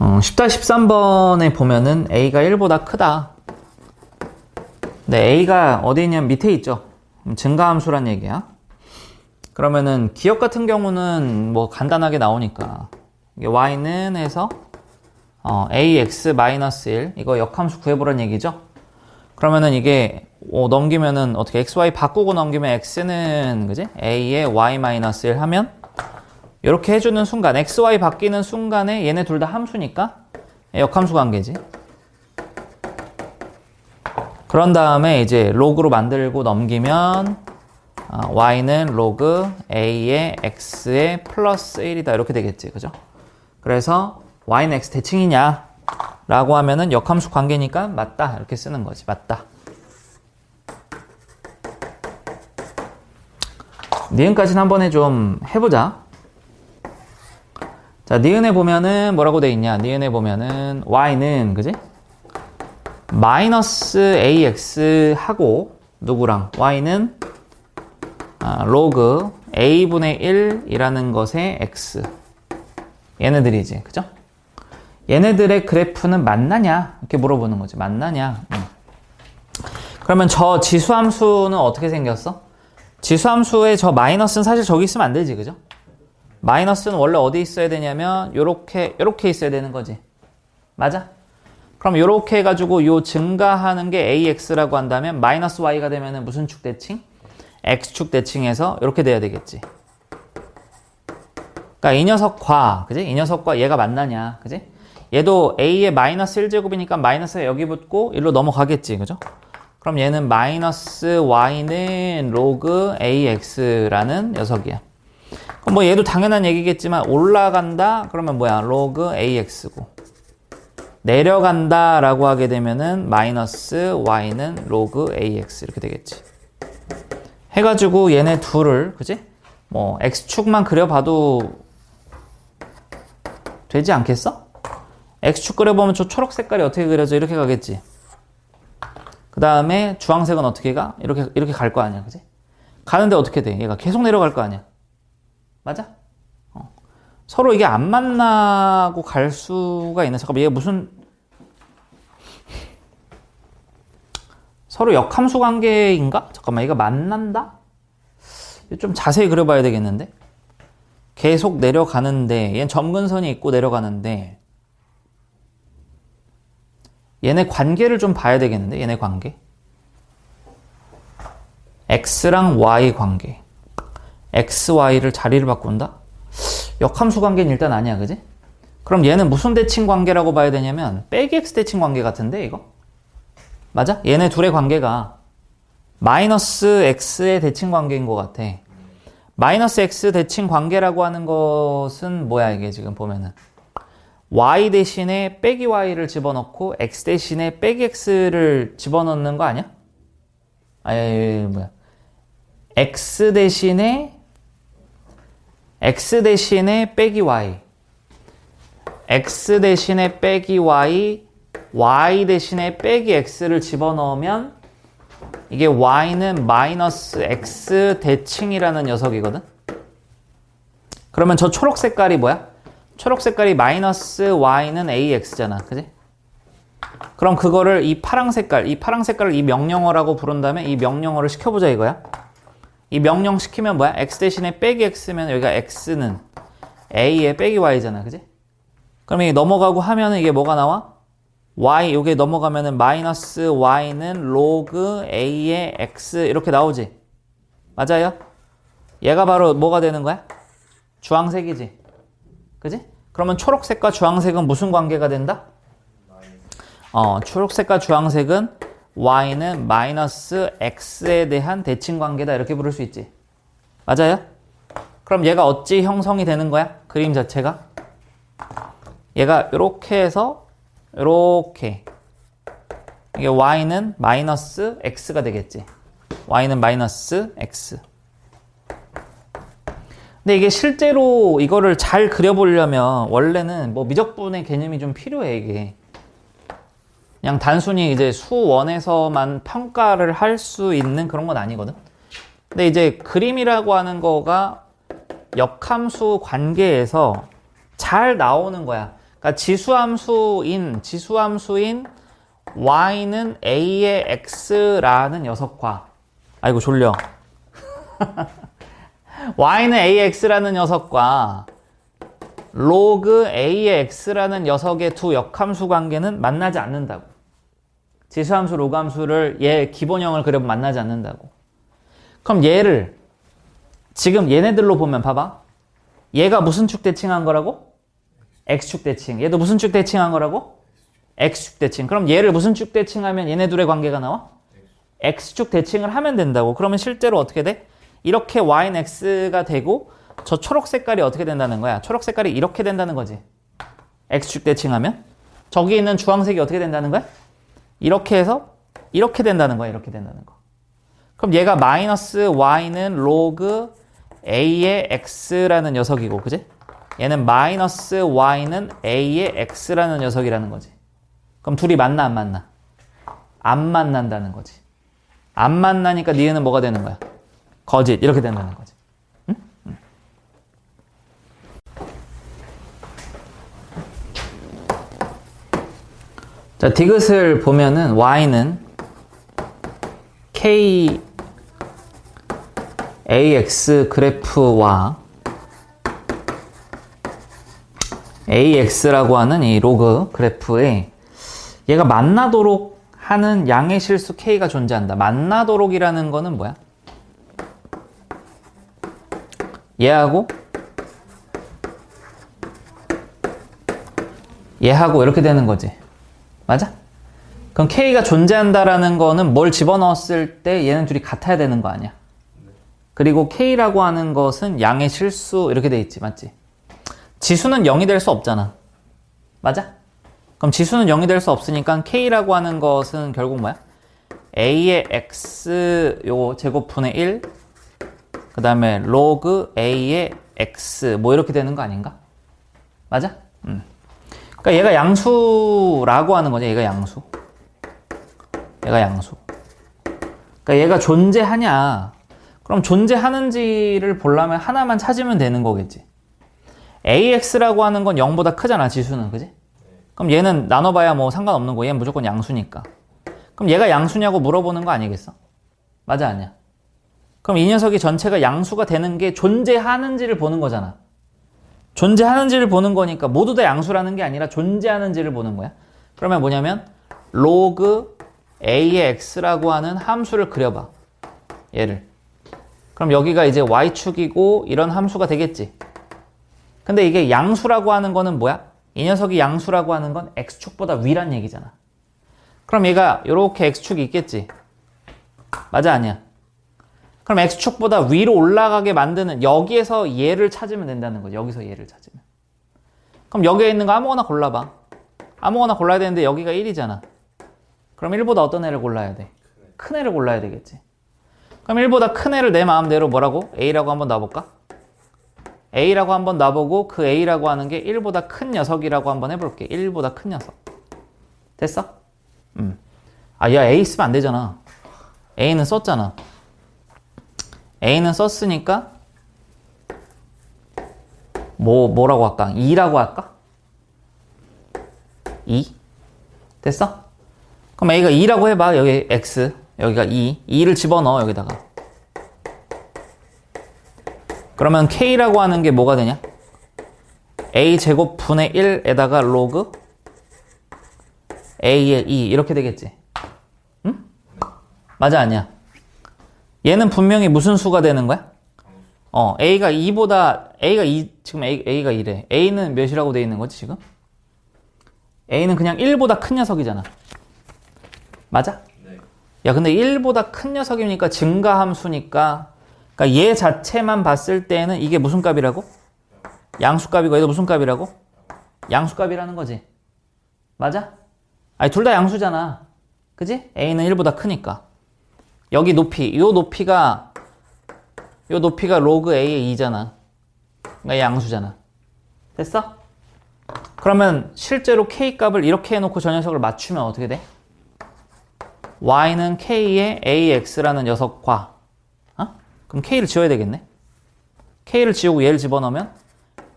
10-13번에 보면은 A가 1보다 크다. 근데 A가 어디 있냐면 밑에 있죠. 증가함수란 얘기야. 그러면은 기억 같은 경우는 뭐 간단하게 나오니까 이게 y는 해서 ax-1 이거 역함수 구해보란 얘기죠. 그러면은 이게 넘기면은 어떻게 xy 바꾸고 넘기면 x는 그지? a에 y-1 하면 이렇게 해주는 순간 xy 바뀌는 순간에 얘네 둘 다 함수니까 역함수 관계지. 그런 다음에 이제 로그로 만들고 넘기면 y는 로그 a의 x의 플러스 1이다 이렇게 되겠지, 그죠? 그래서 y는 x 대칭이냐 라고 하면은 역함수 관계니까 맞다 이렇게 쓰는 거지. 맞다. 니은까지는 한 번에 좀 해보자. 자, 니은에 보면은 뭐라고 돼 있냐? 니은에 보면은 y는 그지? 마이너스 ax 하고 누구랑? y는 로그 a분의 1이라는 것의 x 얘네들이지, 그죠? 얘네들의 그래프는 만나냐? 이렇게 물어보는 거지. 만나냐? 그러면 저 지수함수는 어떻게 생겼어? 지수함수의 저 마이너스는 사실 저기 있으면 안 되지, 그죠? 마이너스는 원래 어디 있어야 되냐면 요렇게 있어야 되는 거지. 맞아? 그럼 요렇게 해가지고 요 증가하는 게 ax라고 한다면 마이너스 y가 되면은 무슨 축 대칭? x축 대칭해서 이렇게 돼야 되겠지. 그러니까 이 녀석과, 그지? 이 녀석과 얘가 만나냐, 그지? 얘도 a의 마이너스 1제곱이니까 마이너스가 여기 붙고 1로 넘어가겠지, 그죠? 그럼 얘는 마이너스 y는 로그 ax라는 녀석이야. 그럼 뭐 얘도 당연한 얘기겠지만 올라간다? 그러면 뭐야? 로그 ax고. 내려간다 라고 하게 되면은 마이너스 y는 로그 ax 이렇게 되겠지. 해가지고 얘네 둘을, 그지? 뭐 x축만 그려봐도 되지 않겠어? x축 그려보면 저 초록 색깔이 어떻게 그려져? 이렇게 가겠지. 그 다음에 주황색은 어떻게 가? 이렇게 갈 거 아니야, 그지? 가는데 어떻게 돼? 얘가 계속 내려갈 거 아니야. 맞아? 서로 이게 안 만나고 갈 수가 있나? 잠깐만, 얘가 무슨 서로 역함수 관계인가? 잠깐만, 얘가 만난다? 좀 자세히 그려봐야 되겠는데? 계속 내려가는데, 얘는 점근선이 있고 내려가는데, 얘네 관계를 좀 봐야 되겠는데, 얘네 관계. x랑 y 관계. x, y를 자리를 바꾼다? 역함수 관계는 일단 아니야, 그지? 그럼 얘는 무슨 대칭 관계라고 봐야 되냐면, 빼기 x 대칭 관계 같은데, 이거? 맞아? 얘네 둘의 관계가 마이너스 x의 대칭 관계인 것 같아. 마이너스 x 대칭 관계라고 하는 것은 뭐야, 이게 지금 보면은. y 대신에 빼기 y를 집어넣고 x 대신에 빼기 x를 집어넣는 거 아니야? 뭐야. x 대신에 빼기 y. x 대신에 빼기 y, y 대신에 빼기 x를 집어넣으면 이게 y는 마이너스 x 대칭이라는 녀석이거든? 그러면 저 초록 색깔이 뭐야? 초록 색깔이 마이너스 y는 ax잖아, 그지? 그럼 그거를 이 파랑 색깔을 이 명령어라고 부른 다음에 이 명령어를 시켜보자 이거야. 이 명령 시키면 뭐야? x 대신에 빼기 x면 여기가 x는 a에 빼기 y잖아, 그지? 그럼 이게 넘어가고 하면은 이게 뭐가 나와? y, 요게 넘어가면은 마이너스 y는 로그 a의 x 이렇게 나오지? 맞아요? 얘가 바로 뭐가 되는 거야? 주황색이지? 그지? 그러면 초록색과 주황색은 무슨 관계가 된다? 초록색과 주황색은 y는 마이너스 x에 대한 대칭 관계다 이렇게 부를 수 있지. 맞아요? 그럼 얘가 어찌 형성이 되는 거야? 그림 자체가? 얘가 이렇게 해서 이렇게 이게 y는 마이너스 x가 되겠지. y는 마이너스 x. 근데 이게 실제로 이거를 잘 그려보려면 원래는 뭐 미적분의 개념이 좀 필요해, 이게. 그냥 단순히 이제 수원에서만 평가를 할 수 있는 그런 건 아니거든. 근데 이제 그림이라고 하는 거가 역함수 관계에서 잘 나오는 거야. 그러니까 지수함수인 y는 a의 x라는 녀석과 아이고 졸려 y는 a의 x라는 녀석과 로그 a의 x라는 녀석의 두 역함수 관계는 만나지 않는다고. 지수함수, 로그함수를 얘 기본형을 그려보면 만나지 않는다고. 그럼 얘를 지금 얘네들로 보면 봐봐. 얘가 무슨 축 대칭한 거라고? x축 대칭. 얘도 무슨 축 대칭한 거라고? x축 대칭. 그럼 얘를 무슨 축 대칭하면 얘네 둘의 관계가 나와? x축 대칭을 하면 된다고. 그러면 실제로 어떻게 돼? 이렇게 y는 x가 되고 저 초록 색깔이 어떻게 된다는 거야? 초록 색깔이 이렇게 된다는 거지. x축 대칭하면. 저기 있는 주황색이 어떻게 된다는 거야? 이렇게 해서 이렇게 된다는 거야. 이렇게 된다는 거. 그럼 얘가 마이너스 y는 로그 a의 x라는 녀석이고, 그지? 얘는 마이너스 y는 a의 x라는 녀석이라는 거지. 그럼 둘이 만나 안 만나? 안 만난다는 거지. 안 만나니까 니은은 뭐가 되는 거야? 거짓. 이렇게 된다는 거지. 응? 응. 자, 디귿을 보면은 y는 k ax 그래프와 ax라고 하는 이 로그 그래프에 얘가 만나도록 하는 양의 실수 k가 존재한다. 만나도록이라는 거는 뭐야? 얘하고 이렇게 되는 거지. 맞아? 그럼 k가 존재한다라는 거는 뭘 집어넣었을 때 얘는 둘이 같아야 되는 거 아니야? 그리고 k라고 하는 것은 양의 실수 이렇게 돼 있지. 맞지? 지수는 0이 될 수 없잖아. 맞아? 그럼 지수는 0이 될 수 없으니까 k라고 하는 것은 결국 뭐야? a의 x 요 제곱분의 1 그 다음에 로그 a의 x 뭐 이렇게 되는 거 아닌가? 맞아? 그러니까 얘가 양수라고 하는 거지. 얘가 양수. 그러니까 얘가 존재하냐? 그럼 존재하는지를 보려면 하나만 찾으면 되는 거겠지. ax라고 하는 건 0보다 크잖아, 지수는. 그지? 그럼 얘는 나눠봐야 뭐 상관없는 거. 얘는 무조건 양수니까. 그럼 얘가 양수냐고 물어보는 거 아니겠어? 맞아, 아니야? 그럼 이 녀석이 전체가 양수가 되는 게 존재하는지를 보는 거잖아. 존재하는지를 보는 거니까 모두 다 양수라는 게 아니라 존재하는지를 보는 거야. 그러면 뭐냐면 로그 a의 x라고 하는 함수를 그려봐. 얘를. 그럼 여기가 이제 y축이고 이런 함수가 되겠지. 근데 이게 양수라고 하는 거는 뭐야? 이 녀석이 양수라고 하는 건 x축보다 위란 얘기잖아. 그럼 얘가 이렇게 x축이 있겠지. 맞아, 아니야? 그럼 x축보다 위로 올라가게 만드는 여기에서 얘를 찾으면 된다는 거죠. 여기서 얘를 찾으면. 그럼 여기에 있는 거 아무거나 골라봐. 아무거나 골라야 되는데 여기가 1이잖아. 그럼 1보다 어떤 애를 골라야 돼? 큰 애를 골라야 되겠지. 그럼 1보다 큰 애를 내 마음대로 뭐라고? A라고 한번 놔볼까? A라고 한번 놔보고 그 A라고 하는 게 1보다 큰 녀석이라고 한번 해볼게. 1보다 큰 녀석. 됐어? 아, 야, A 쓰면 안 되잖아. A는 썼잖아. A는 썼으니까 뭐라고 할까? 2라고 할까? 2? 됐어? 그럼 A가 2라고 해봐. 여기 X. 여기가 2. 2를 집어넣어, 여기다가. 그러면 K라고 하는 게 뭐가 되냐? A 제곱 분의 1에다가 로그 A의 2. 이렇게 되겠지. 응? 맞아, 아니야? 얘는 분명히 무슨 수가 되는 거야? A가 2보다, A가 2, 지금 A가 2래. A는 몇이라고 돼 있는 거지, 지금? A는 그냥 1보다 큰 녀석이잖아. 맞아? 네. 야, 근데 1보다 큰 녀석이니까 증가함수니까, 그러니까 얘 자체만 봤을 때는 이게 무슨 값이라고? 양수값이고, 얘도 무슨 값이라고? 양수값이라는 거지. 맞아? 아니, 둘 다 양수잖아. 그지? A는 1보다 크니까. 여기 높이, 요 높이가 로그 A의 2잖아. 그러니까 양수잖아. 됐어? 그러면 실제로 K 값을 이렇게 해놓고 저 녀석을 맞추면 어떻게 돼? Y는 K의 AX라는 녀석과, 그럼 K를 지워야 되겠네? K를 지우고 얘를 집어넣으면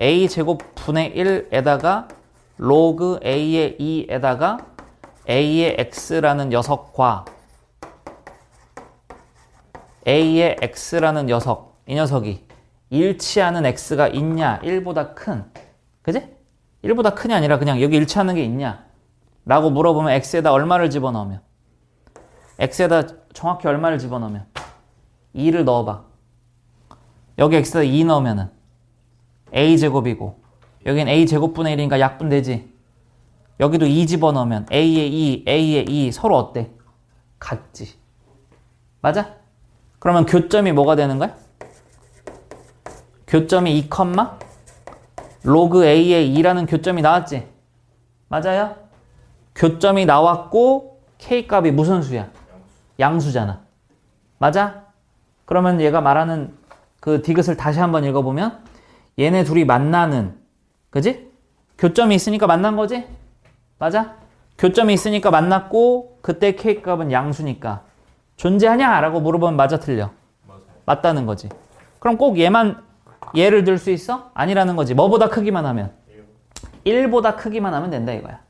A 제곱 분의 1에다가 로그 a의 2에다가 a의 x라는 녀석과 a의 x라는 녀석, 이 녀석이 일치하는 x가 있냐, 1보다 큰, 그지? 1보다 큰이 아니라 그냥 여기 일치하는 게 있냐 라고 물어보면 x에다 얼마를 집어넣으면, x에다 정확히 얼마를 집어넣으면 2를 넣어봐. 여기 x에다 2 넣으면은 a제곱이고 여긴 a제곱분의 1이니까 약분되지. 여기도 2 집어넣으면 a의 2, a의 2 서로 어때? 같지. 맞아? 그러면 교점이 뭐가 되는 거야? 교점이 2, 로그 a의 2라는 교점이 나왔지? 맞아요? 교점이 나왔고 k값이 무슨 수야? 양수잖아. 맞아? 그러면 얘가 말하는 그 디귿을 다시 한번 읽어보면 얘네 둘이 만나는, 그지? 교점이 있으니까 만난 거지? 맞아? 교점이 있으니까 만났고 그때 k값은 양수니까 존재하냐? 라고 물어보면 맞아, 틀려? 맞다는 거지. 그럼 꼭 얘를 들 수 있어? 아니라는 거지. 뭐보다 크기만 하면? 1보다 크기만 하면 된다 이거야.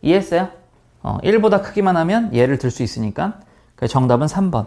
이해했어요? 1보다 크기만 하면 얘를 들 수 있으니까. 정답은 3번.